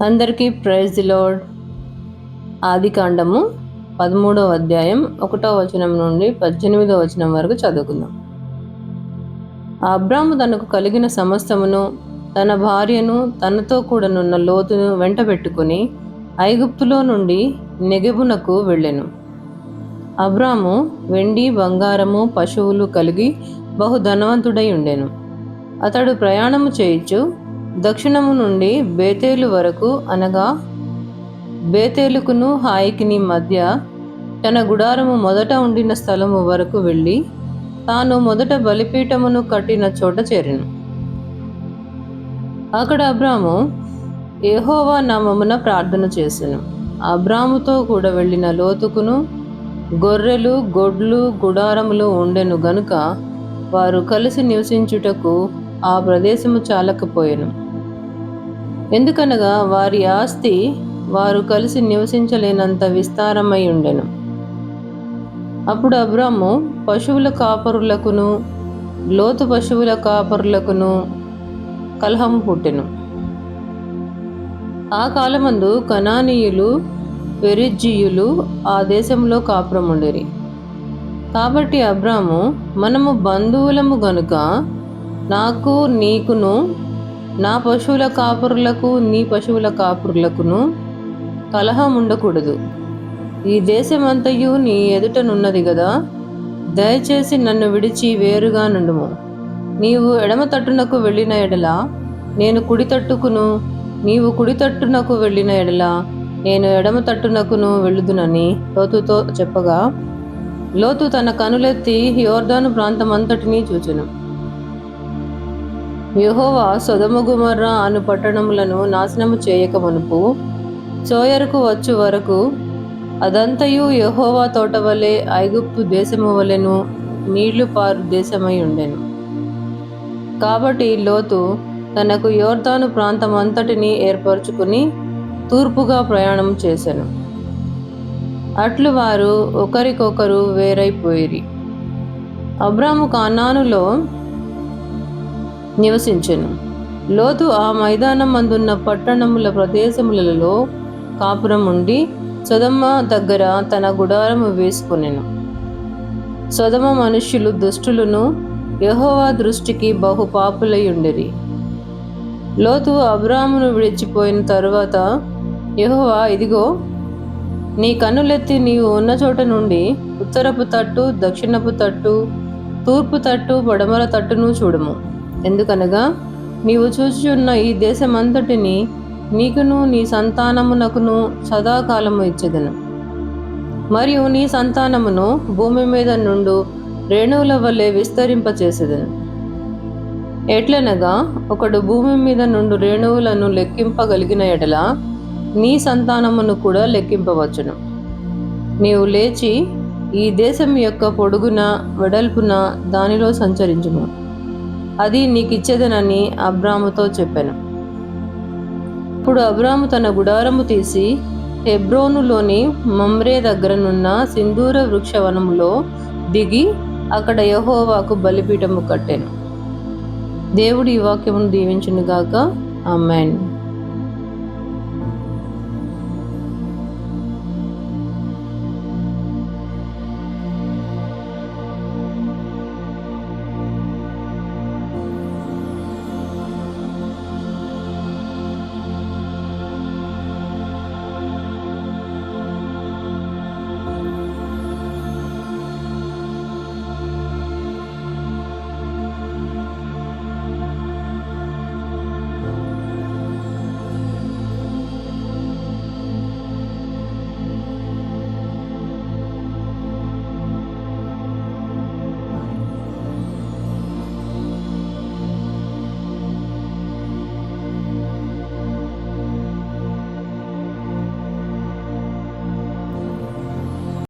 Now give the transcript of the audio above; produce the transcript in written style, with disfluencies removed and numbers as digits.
అందరికీ praise the lord. ఆదికాండము 13వ అధ్యాయం 1వ వచనం నుండి 18వ వచనం వరకు చదువుకుందాం. అబ్రాము తనకు కలిగిన సమస్తమును, తన భార్యను, తనతో కూడనున్న లోతును వెంటబెట్టుకుని ఐగుప్తులో నుండి నెగెబునకు వెళ్ళెను. అబ్రాము వెండి బంగారము పశువులు కలిగి బహు ధనవంతుడై ఉండెను. అతడు ప్రయాణము చేయుచు దక్షిణము నుండి బేతేలు వరకు, అనగా బేతేలుకును హాయికిని మధ్య తన గుడారము మొదట ఉండిన స్థలము వరకు వెళ్ళి తాను మొదట బలిపీఠమును కట్టిన చోట చేరెను. అక్కడ అబ్రాము యెహోవా నామమున ప్రార్థన చేసెను. అబ్రాముతో కూడా వెళ్ళిన లోతుకును గొర్రెలు, గొడ్లు, గుడారములు ఉండెను గనుక వారు కలిసి నివసించుటకు ఆ ప్రదేశము చాలకపోయెను. ఎందుకనగా వారి ఆస్తి వారు కలిసి నివసించలేనంత విస్తారమై ఉండెను. అప్పుడు అబ్రాము పశువుల కాపరులకును లోతు పశువుల కాపరులకును కలహము పుట్టెను. ఆ కాలమందు కనానీయులు, పెరిజ్జీయులు ఆ దేశంలో కాపురముండిరి. కాబట్టి అబ్రాము, మనము బంధువులము గనుక నాకు నీకును, నా పశువుల కాపురులకు నీ పశువుల కాపురులకును కలహం ఉండకూడదు. ఈ దేశమంతయు నీ ఎదుటనున్నది గదా, దయచేసి నన్ను విడిచి వేరుగా నుండుము. నీవు ఎడమ తట్టునకు వెళ్ళిన ఎడల నేను కుడి తట్టుకును, నీవు కుడి తట్టునకు వెళ్ళిన ఎడల నేను ఎడమ తట్టునకును వెళ్ళుదునని లోతుతో చెప్పగా, లోతు తన కనులెత్తి యోర్దాను ప్రాంతమంతటినీ చూచెను. యెహోవా సొదొమ గొమొర్రా అను పట్టణములను నాశనము చేయక మునుపు సోయరుకు వచ్చు వరకు అదంతయు యెహోవా తోట వలె, ఐగుప్తు దేశము వలెను నీళ్లు పారు దేశమై ఉండెను. కాబట్టి లోతు తనకు యోర్దాను ప్రాంతమంతటిని ఏర్పరచుకుని తూర్పుగా ప్రయాణం చేసెను. అట్లు వారు ఒకరికొకరు వేరైపోయిరి. అబ్రాము కానానులో నివసించెను. లోతు ఆ మైదానం అందున్న పట్టణముల ప్రదేశములలో కాపురం ఉండి సొదొమ దగ్గర తన గుడారము వేసుకొనెను. సొదొమ మనుష్యులు దుష్టులను, యెహోవా దృష్టికి బహు పాపులై ఉండిరి. లోతు అబ్రామును విడిచిపోయిన తరువాత యెహోవా, ఇదిగో, నీ కన్నులెత్తి నీవు ఉన్న చోట నుండి ఉత్తరపు తట్టు, దక్షిణపు తట్టు, తూర్పు తట్టు, పడమర తట్టును చూడుము. ఎందుకనగా నీవు చూచుచున్న ఈ దేశమంతటిని నీకును నీ సంతానమునకును సదాకాలము ఇచ్చెదను. మరియు నీ సంతానమును భూమి మీద నుండు రేణువుల వలె విస్తరింపచేసెదను. ఎట్లనగా ఒకడు భూమి మీద నుండు రేణువులను లెక్కింపగలిగిన ఎడల నీ సంతానమును కూడా లెక్కింపవచ్చును. నీవు లేచి ఈ దేశం యొక్క పొడుగున వెడల్పున దానిలో సంచరించుము. అది నీకిచ్చేదనని అబ్రాముతో చెప్పెను. ఇప్పుడు అబ్రాము తన గుడారము తీసి హెబ్రోనులోని మమ్రే దగ్గరనున్న సింధూర వృక్షవనములో దిగి అక్కడ యెహోవాకు బలిపీఠము కట్టెను. దేవుడు ఈ వాక్యమును దీవించునుగాక. ఆమేన్.